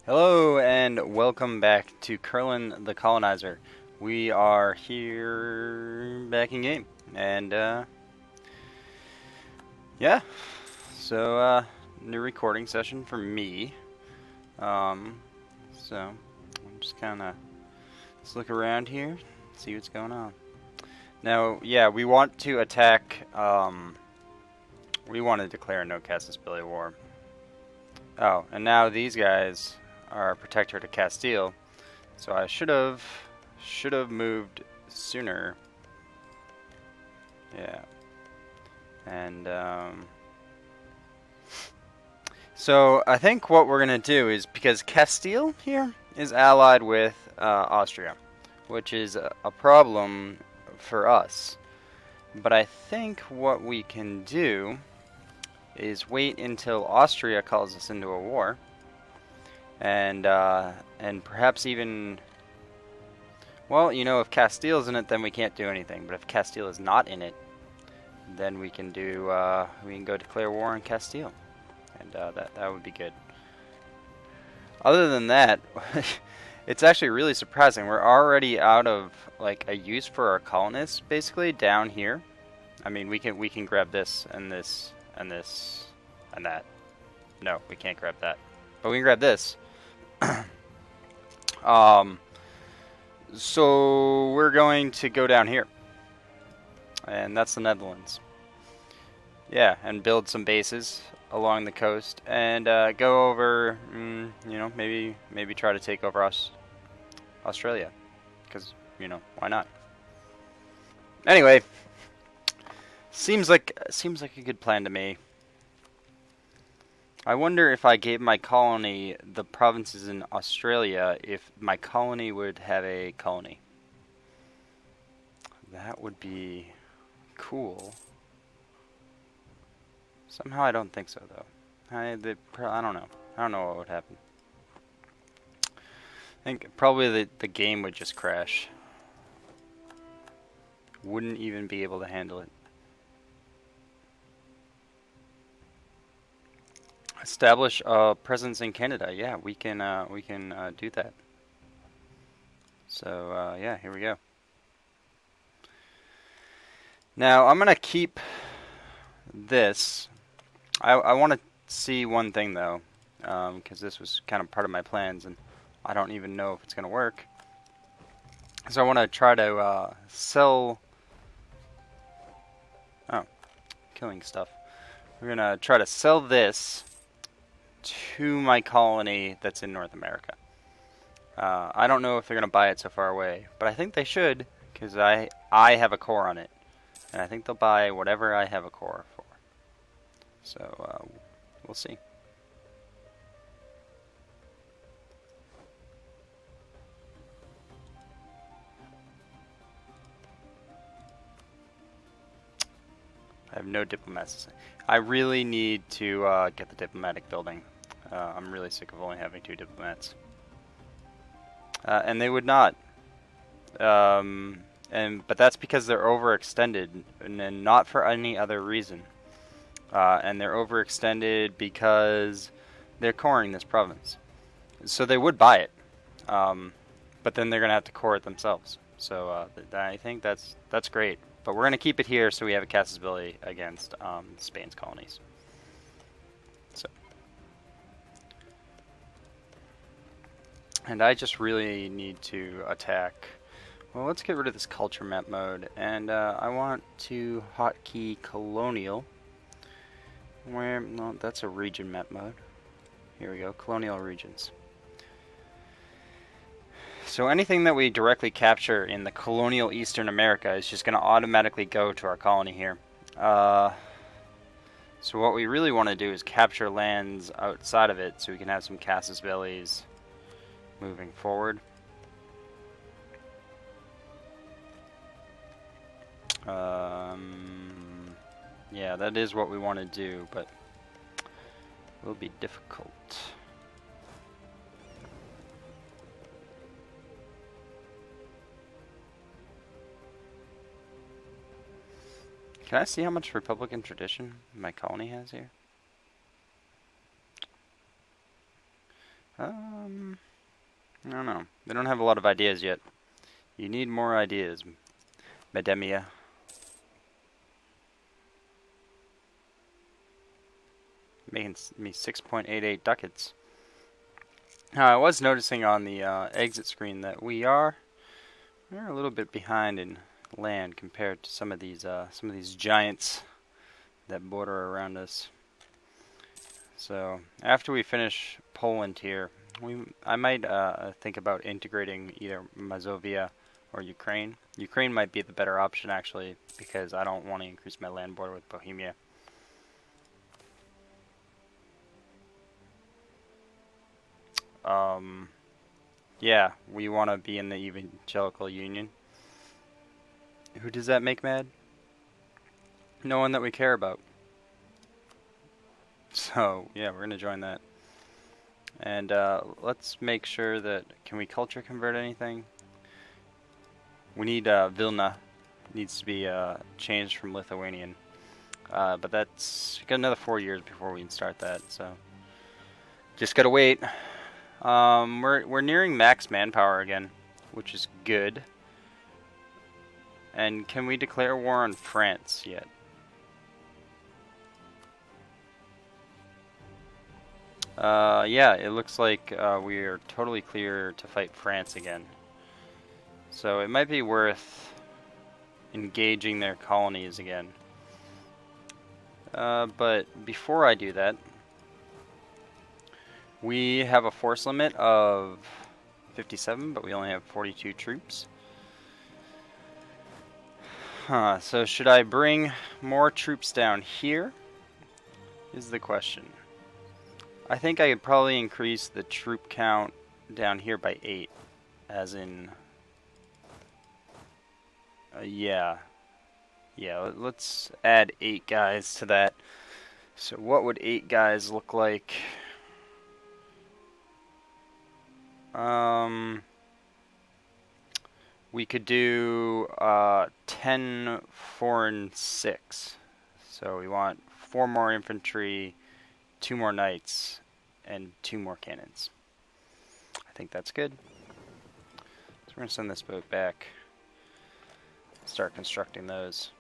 Hello and welcome back to Kurland The Colonizer. We are here back in game, and yeah, so new recording session for me. Um, so I'm just kind of let's look around here, see what's going on. Now, yeah, we want to attack. We want to declare a no Casusbilly war. Oh, and now these guys are protector to Castile. So I should have moved sooner. Yeah. And so I think what we're gonna do is, because Castile here is allied with Austria, which is a problem for us. But I think what we can do is wait until Austria calls us into a war, and perhaps even, well, if Castile's in it, then we can't do anything. But if Castile is not in it, then we can go declare war on Castile, and that would be good. Other than that, it's actually really surprising. We're already out of like a use for our colonists, basically down here. I mean, we can grab this and this and this and that. No, we can't grab that, but we can grab this. um, so we're going to go down here, and that's the Netherlands. Yeah, and build some bases along the coast, and go over. Maybe try to take over Australia, because why not? Anyway, seems like a good plan to me. I wonder if I gave my colony the provinces in Australia, if my colony would have a colony. That would be cool. Somehow I don't think so, though. I don't know. I don't know what would happen. I think probably the game would just crash. Wouldn't even be able to handle it. Establish a presence in Canada. Yeah, we can do that. So yeah, here we go. Now I'm gonna keep this. I want to see one thing though, because this was kind of part of my plans, and I don't even know if it's gonna work. So I want to try to sell. Oh, killing stuff. We're gonna try to sell this to my colony that's in North America. I don't know if they're gonna buy it so far away, but I think they should, because I have a core on it, and I think they'll buy whatever I have a core for. So we'll see. I have no diplomats. I really need to get the diplomatic building. I'm really sick of only having 2 diplomats. And they would not. But that's because they're overextended, and not for any other reason. And they're overextended because they're coring this province. So they would buy it, but then they're gonna have to core it themselves. So I think that's great. But we're gonna keep it here so we have a Casusbilly against Spain's colonies. So, and I just really need to attack. Well, let's get rid of this culture map mode, and I want to hotkey colonial. No, that's a region map mode. Here we go, colonial regions. So anything that we directly capture in the colonial Eastern America is just going to automatically go to our colony here. So what we really want to do is capture lands outside of it so we can have some Casusbillys moving forward. Yeah, that is what we want to do, but it will be difficult. Can I see how much Republican tradition my colony has here? I don't know. They don't have a lot of ideas yet. You need more ideas, Medemia. Making me 6.88 ducats. Now, I was noticing on the exit screen that we're a little bit behind in land compared to some of these giants that border around us. So after we finish Poland here, I might think about integrating either Mazovia or Ukraine. Ukraine might be the better option actually, because I don't want to increase my land border with Bohemia. Yeah, we want to be in the Evangelical Union. Who does that make mad? No one that we care about. So, yeah, we're going to join that. And let's make sure that... Can we culture convert anything? We need Vilna. Needs to be changed from Lithuanian. But that's... Got another 4 years before we can start that, so... Just gotta wait. We're nearing max manpower again, which is good. And can we declare war on France yet? Yeah, it looks like we are totally clear to fight France again. So it might be worth engaging their colonies again. But before I do that, we have a force limit of 57, but we only have 42 troops. So should I bring more troops down here? Is the question. I think I could probably increase the troop count down here by 8. As in... yeah. Yeah, let's add 8 guys to that. So what would 8 guys look like? We could do 10, 4, and 6. So we want 4 more infantry, 2 more knights, and 2 more cannons. I think that's good. So we're going to send this boat back. Start constructing those.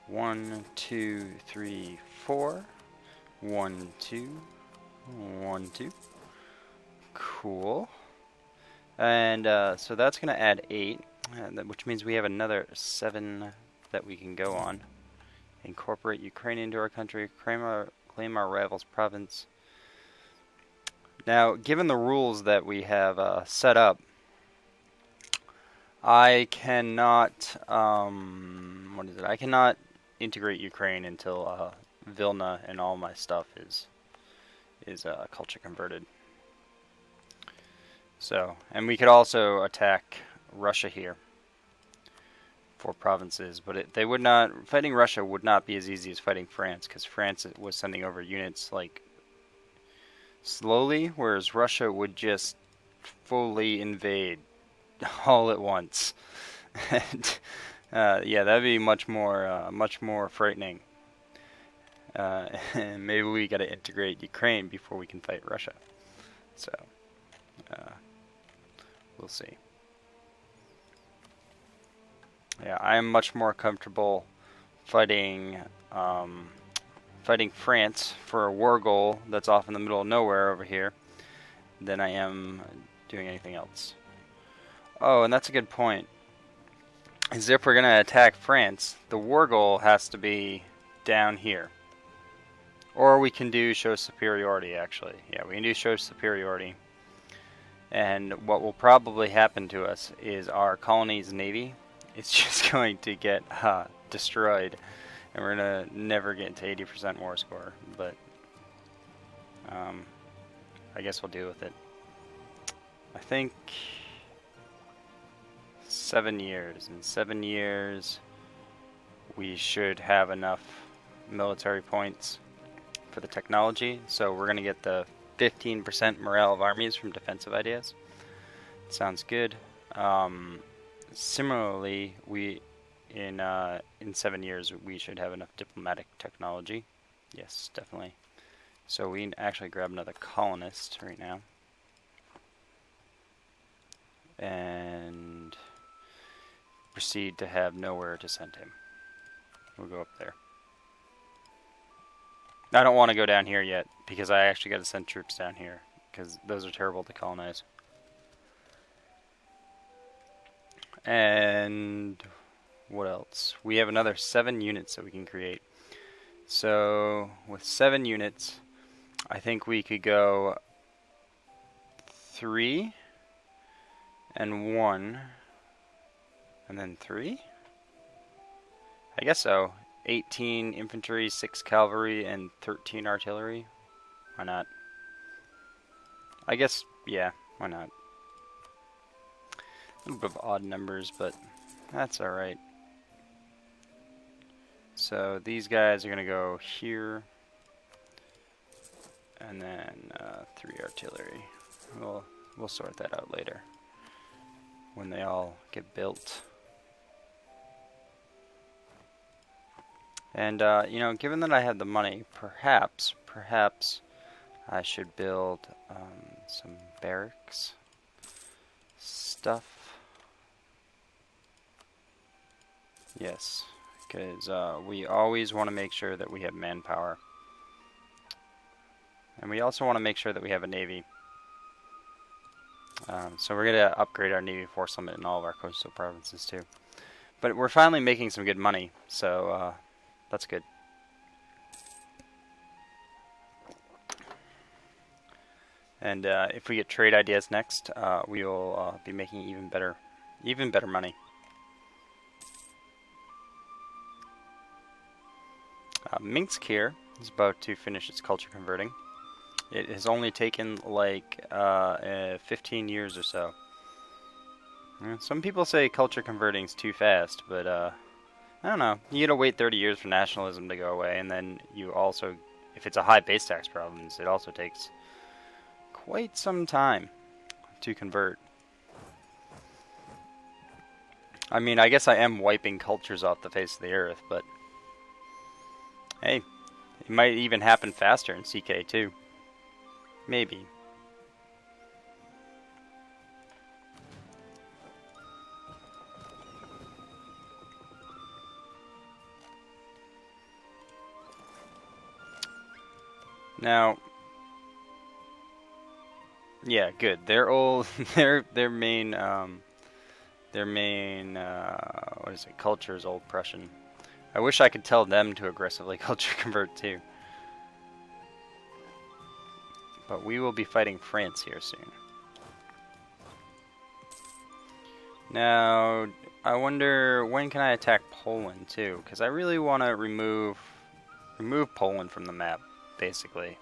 1, 2, 3, 4. 1, 2. 1, 2. Cool. And so that's going to add 8, which means we have another 7 that we can go on. Incorporate Ukraine into our country, claim our rival's province. Now, given the rules that we have set up, I cannot, I cannot integrate Ukraine until Vilna and all my stuff is culture converted. So, and we could also attack Russia here for provinces, but they would not, fighting Russia would not be as easy as fighting France, because France was sending over units like slowly, whereas Russia would just fully invade all at once. And yeah, that'd be much more frightening. And maybe we got to integrate Ukraine before we can fight Russia. So we'll see. Yeah, I am much more comfortable fighting France for a war goal that's off in the middle of nowhere over here than I am doing anything else. Oh, and that's a good point. Is if we're going to attack France, the war goal has to be down here. Or we can do show superiority, actually. Yeah, we can do show superiority. And what will probably happen to us is our colony's navy is just going to get destroyed. And we're going to never get to 80% war score. But I guess we'll deal with it. I think 7 years. In 7 years, we should have enough military points for the technology. So we're going to get the 15% morale of armies from defensive ideas. Sounds good. Similarly, we in 7 years we should have enough diplomatic technology. Yes, definitely. So we can actually grab another colonist right now. And proceed to have nowhere to send him. We'll go up there. I don't want to go down here yet, because I actually got to send troops down here, because those are terrible to colonize. And what else? We have another 7 units that we can create. So with 7 units, I think we could go 3 and 1 and then 3? I guess so. 18 infantry, 6 cavalry, and 13 artillery. Why not? I guess, yeah, why not? A little bit of odd numbers, but that's alright. So these guys are going to go here. And then 3 artillery. We'll sort that out later, when they all get built. And, you know, given that I have the money, perhaps I should build some barracks stuff. Yes, because we always want to make sure that we have manpower. And we also want to make sure that we have a navy. So we're going to upgrade our navy force limit in all of our coastal provinces too. But we're finally making some good money, so that's good. And if we get trade ideas next, we will be making even better money. Minsk here is about to finish its culture converting. It has only taken like 15 years or so. Some people say culture converting is too fast, but I don't know. You gotta wait 30 years for nationalism to go away, and then you also, if it's a high base tax province, it also takes quite some time to convert. I mean, I guess I am wiping cultures off the face of the earth, but hey, it might even happen faster in CK too. Maybe. Now, yeah, good. They're all their main what is it? Culture is Old Prussian. I wish I could tell them to aggressively culture convert too. But we will be fighting France here soon. Now, I wonder when can I attack Poland too? Because I really want to remove Poland from the map, basically.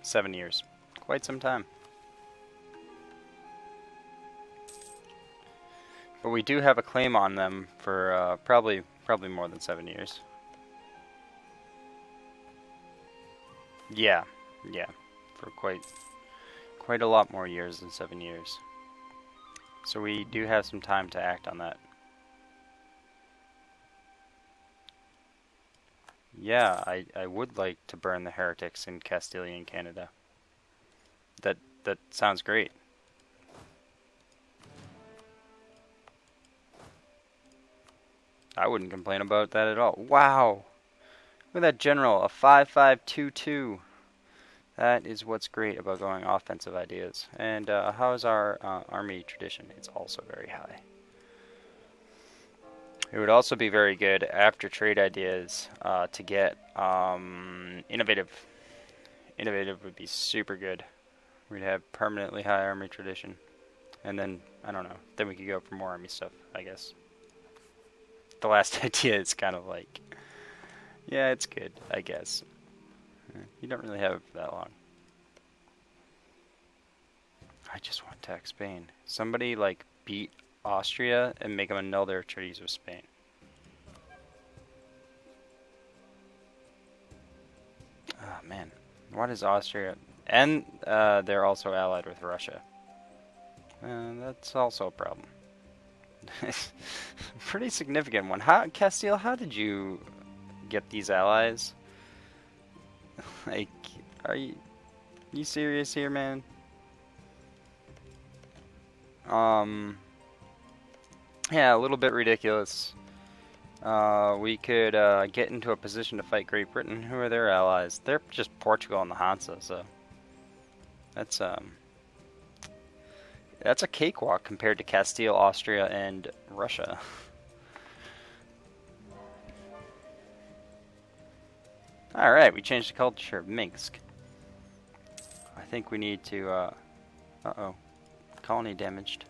7 years. Quite some time. But we do have a claim on them for probably more than 7 years. Yeah, for quite a lot more years than 7 years. So we do have some time to act on that. Yeah, I would like to burn the heretics in Castilian Canada. That sounds great. I wouldn't complain about that at all. Wow! Look at that general, a 5522. That is what's great about going offensive ideas. And how is our army tradition? It's also very high. It would also be very good after trade ideas to get innovative. Innovative would be super good. We'd have permanently high army tradition. And then, I don't know, then we could go for more army stuff, I guess. The last idea is kind of like, yeah, it's good, I guess. You don't really have that long. I just want to attack Spain. Somebody, like, beat Austria and make them annul their treaties with Spain. Oh, man. What is Austria? And they're also allied with Russia. That's also a problem. Pretty significant one. Castile, how did you get these allies. Like, are you serious here, man? Yeah, a little bit ridiculous. We could get into a position to fight Great Britain. Who are their allies? They're just Portugal and the Hansa, so that's a cakewalk compared to Castile, Austria, and Russia. Alright, we changed the culture of Minsk. I think we need to, uh-oh. Colony damaged.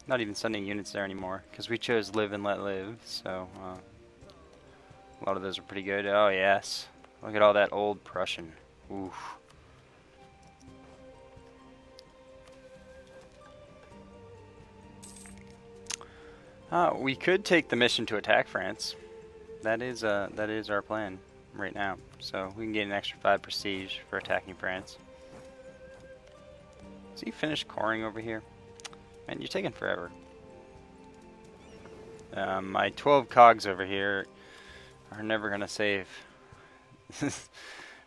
Not even sending units there anymore, because we chose live and let live, so, a lot of those are pretty good. Oh, yes. Look at all that old Prussian. Oof. We could take the mission to attack France. That is our plan right now. So we can get an extra 5 prestige for attacking France. Is he finished coring over here? Man, you're taking forever. My 12 cogs over here are never gonna save.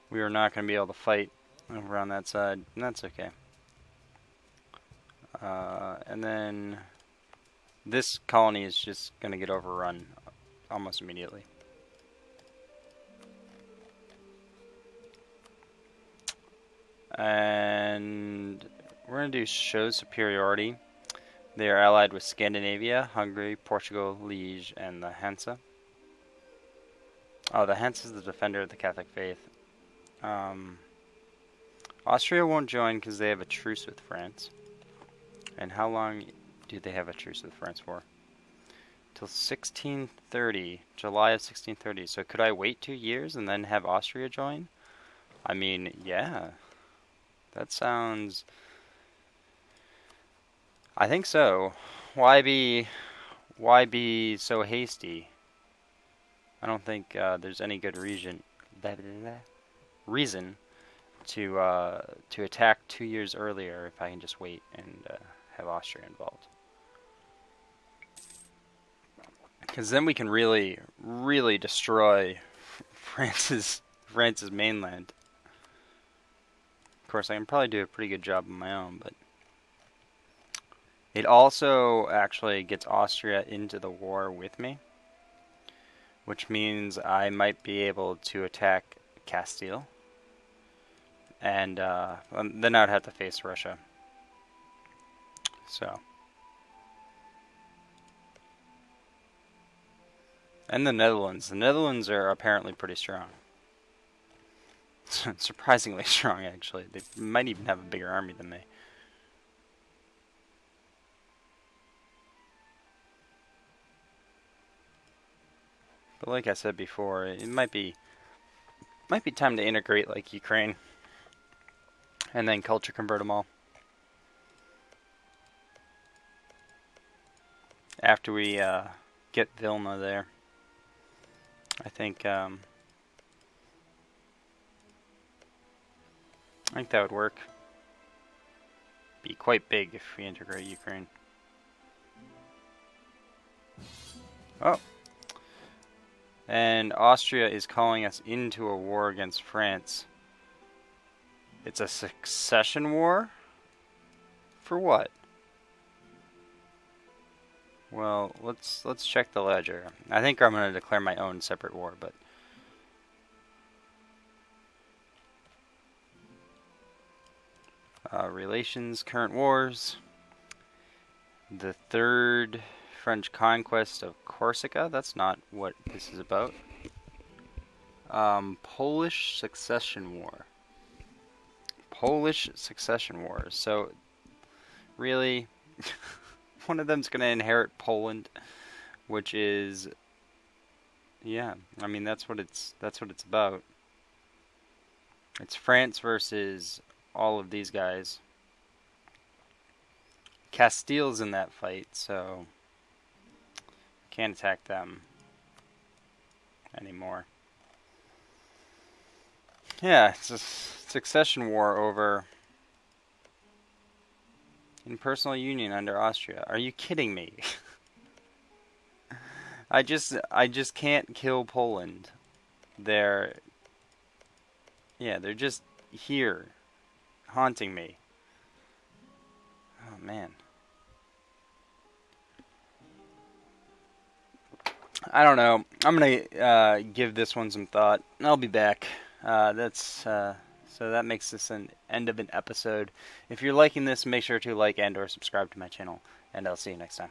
We are not gonna be able to fight over on that side, and that's okay. And then this colony is just gonna get overrun almost immediately. And we're going to do show superiority. They are allied with Scandinavia, Hungary, Portugal, Liege, and the Hansa. Oh, the Hansa is the defender of the Catholic faith. Austria won't join because they have a truce with France. And how long do they have a truce with France for? Till 1630, July of 1630. So could I wait 2 years and then have Austria join? I mean, yeah. That sounds... I think so. Why be so hasty? I don't think there's any good reason to attack 2 years earlier if I can just wait and have Austria involved. Because then we can really, really destroy France's mainland. Of course, I can probably do a pretty good job on my own, but it also actually gets Austria into the war with me, which means I might be able to attack Castile, and then I would have to face Russia. So, and the Netherlands. The Netherlands are apparently pretty strong. Surprisingly strong, actually. They might even have a bigger army than me. But like I said before, it might be time to integrate like Ukraine, and then culture convert them all. After we get Vilna there, I think that would work. Be quite big if we integrate Ukraine. Oh. And Austria is calling us into a war against France. It's a succession war? For what? Well, let's check the ledger. I think I'm going to declare my own separate war, but relations, current wars. The third French conquest of Corsica. That's not what this is about. Polish succession war. Polish succession war. So, really, one of them's going to inherit Poland, which is, yeah. I mean, that's what it's about. It's France versus all of these guys. Castile's in that fight, so can't attack them anymore. Yeah, it's a succession war over in personal union under Austria. Are you kidding me? I just can't kill Poland. They're, yeah, they're just here, haunting me. Oh man. I don't know. I'm gonna give this one some thought. I'll be back. So that makes this an end of an episode. If you're liking this, make sure to like and or subscribe to my channel, and I'll see you next time.